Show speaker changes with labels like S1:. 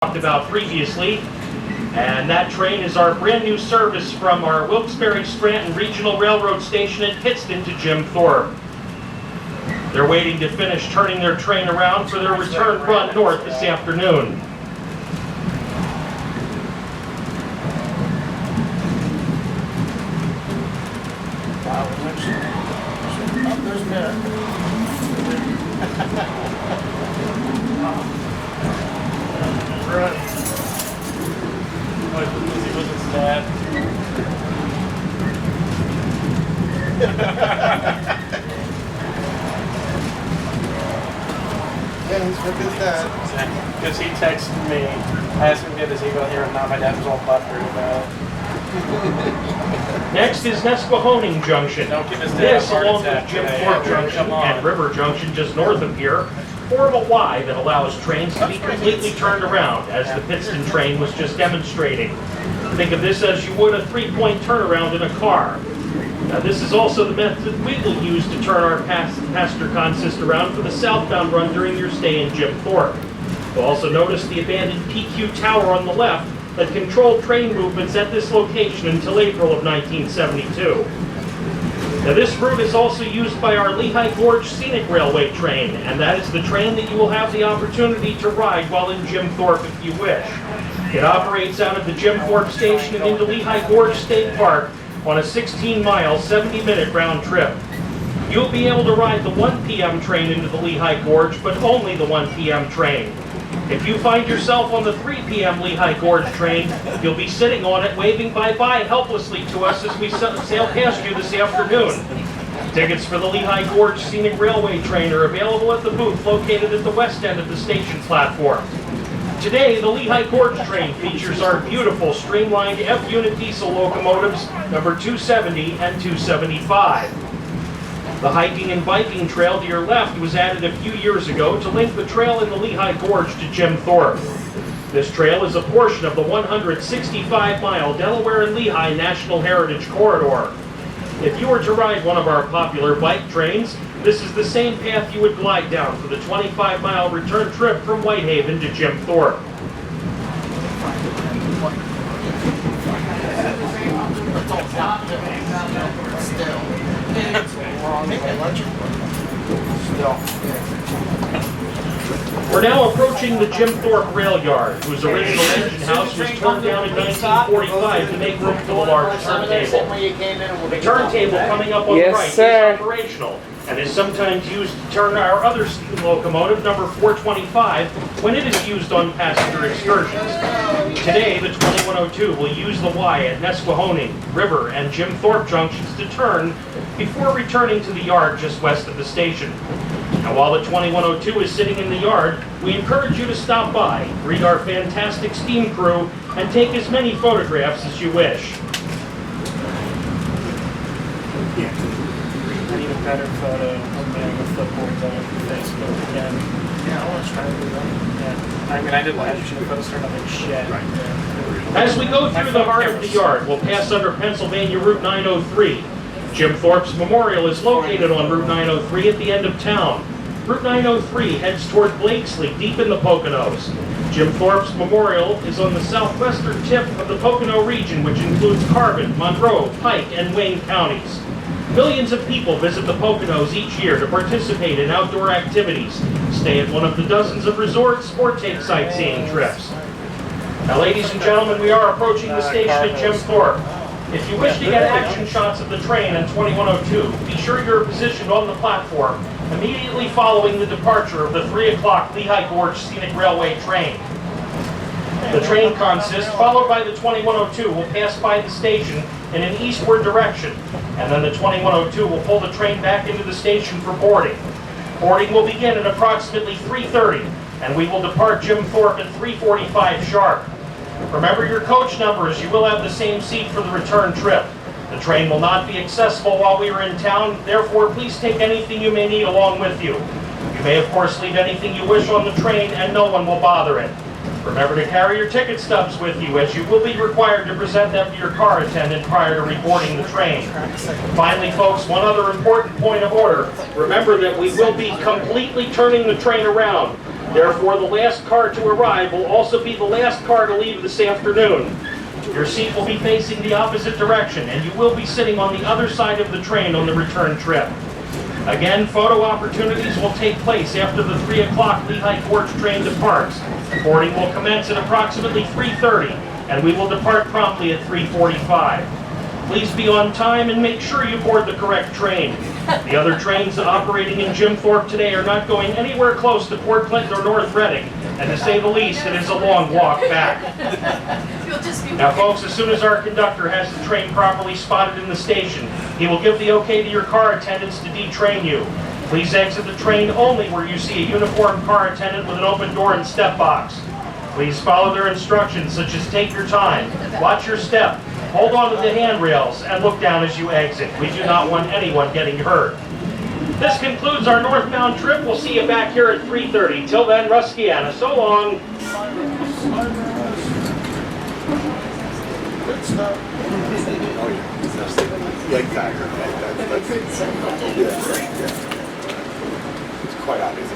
S1: talked about previously, and that train is our brand new service from our Wilkes-Barre-Scranton Regional Railroad Station in Pittston to Jim Thorpe. They're waiting to finish turning their train around for their return run north this afternoon.
S2: There's Merrick.
S3: Right. Like, he wasn't sad.
S2: Yeah, he's with his dad.
S3: Because he texted me, I asked him to get his email here, and now my dad was all butthurt about it.
S1: Next is Nesquehoning Junction.
S3: Don't give his dad
S1: This,
S3: a heart
S1: along with
S3: attack
S1: Jim
S3: today.
S1: Thorpe
S3: Come
S1: Junction
S3: on.
S1: and River Junction just north of here, form a Y that allows trains to be completely turned around, as the Pittston train was just demonstrating. Think of this as you would a three-point turnaround in a car. Now, this is also the method we will use to turn our passenger consist around for the southbound run during your stay in Jim Thorpe. You'll also notice the abandoned PQ tower on the left that controlled train movements at this location until April of 1972. Now, this route is also used by our Lehigh Gorge Scenic Railway train, and that is the train that you will have the opportunity to ride while in Jim Thorpe if you wish. It operates out of the Jim Thorpe station and into Lehigh Gorge State Park on a 16-mile, 70-minute round trip. You'll be able to ride the 1 p.m. train into the Lehigh Gorge, but only the 1 p.m. train. If you find yourself on the 3 p.m. Lehigh Gorge train, you'll be sitting on it waving bye-bye helplessly to us as we sail past you this afternoon. Tickets for the Lehigh Gorge Scenic Railway train are available at the booth located at the west end of the station platform. Today, the Lehigh Gorge train features our beautiful streamlined F-unit diesel locomotives number 270 and 275. The hiking and biking trail to your left was added a few years ago to link the trail in the Lehigh Gorge to Jim Thorpe. This trail is a portion of the 165-mile Delaware and Lehigh National Heritage Corridor. If you were to ride one of our popular bike trains, this is the same path you would glide down for the 25-mile return trip from Whitehaven to Jim Thorpe. We're now approaching the Jim Thorpe Rail Yard, whose original engine house was torn down in 1945 to make room for the large turntable. The turntable coming up on the right is operational and is sometimes used to turn our other steam locomotive, number 425, when it is used on passenger excursions. Today, the 2102 will use the Y at Nesquehoning, River, and Jim Thorpe junctions to turn before returning to the yard just west of the station. Now, while the 2102 is sitting in the yard, we encourage you to stop by, greet our fantastic steam crew, and take as many photographs as you wish.
S3: I need a better photo of me on the flipboards on Facebook again.
S2: Yeah, I want to try to do that.
S3: Yeah. I mean, I did last year, the photos turned out like shit.
S1: As we go through the heart of the yard, we'll pass under Pennsylvania Route 903. Jim Thorpe's Memorial is located on Route 903 at the end of town. Route 903 heads toward Blakesley, deep in the Poconos. Jim Thorpe's Memorial is on the southwestern tip of the Pocono region, which includes Carbon, Monroe, Pike, and Wayne counties. Millions of people visit the Poconos each year to participate in outdoor activities, stay at one of the dozens of resorts, or take sightseeing trips. Now, ladies and gentlemen, we are approaching the station at Jim Thorpe. If you wish to get action shots of the train in 2102, be sure you're positioned on the platform immediately following the departure of the 3 o'clock Lehigh Gorge Scenic Railway train. The train consist, followed by the 2102, will pass by the station in an eastward direction, and then the 2102 will pull the train back into the station for boarding. Boarding will begin at approximately 3:30, and we will depart Jim Thorpe at 3:45 sharp. Remember your coach numbers. You will have the same seat for the return trip. The train will not be accessible while we are in town, therefore please take anything you may need along with you. You may of course leave anything you wish on the train and no one will bother it. Remember to carry your ticket stubs with you, as you will be required to present them to your car attendant prior to reboarding the train. Finally, folks, one other important point of order. Remember that we will be completely turning the train around. Therefore, the last car to arrive will also be the last car to leave this afternoon. Your seat will be facing the opposite direction, and you will be sitting on the other side of the train on the return trip. Again, photo opportunities will take place after the 3 o'clock Lehigh Forge train departs. Boarding will commence at approximately 3:30, and we will depart promptly at 3:45. Please be on time and make sure you board the correct train. The other trains operating in Jim Thorpe today are not going anywhere close to Port Clinton or North Reading, and to say the least, it is a long walk back. Now folks, as soon as our conductor has the train properly spotted in the station, he will give the okay to your car attendants to detrain you. Please exit the train only where you see a uniformed car attendant with an open door and step box. Please follow their instructions, such as take your time, watch your step, hold on to the handrails, and look down as you exit. We do not want anyone getting hurt. This concludes our northbound trip. We'll see you back here at 3:30. Till then, Ruskiana, so long.
S2: Good stuff.
S4: Yeah, exactly. It's quite obvious.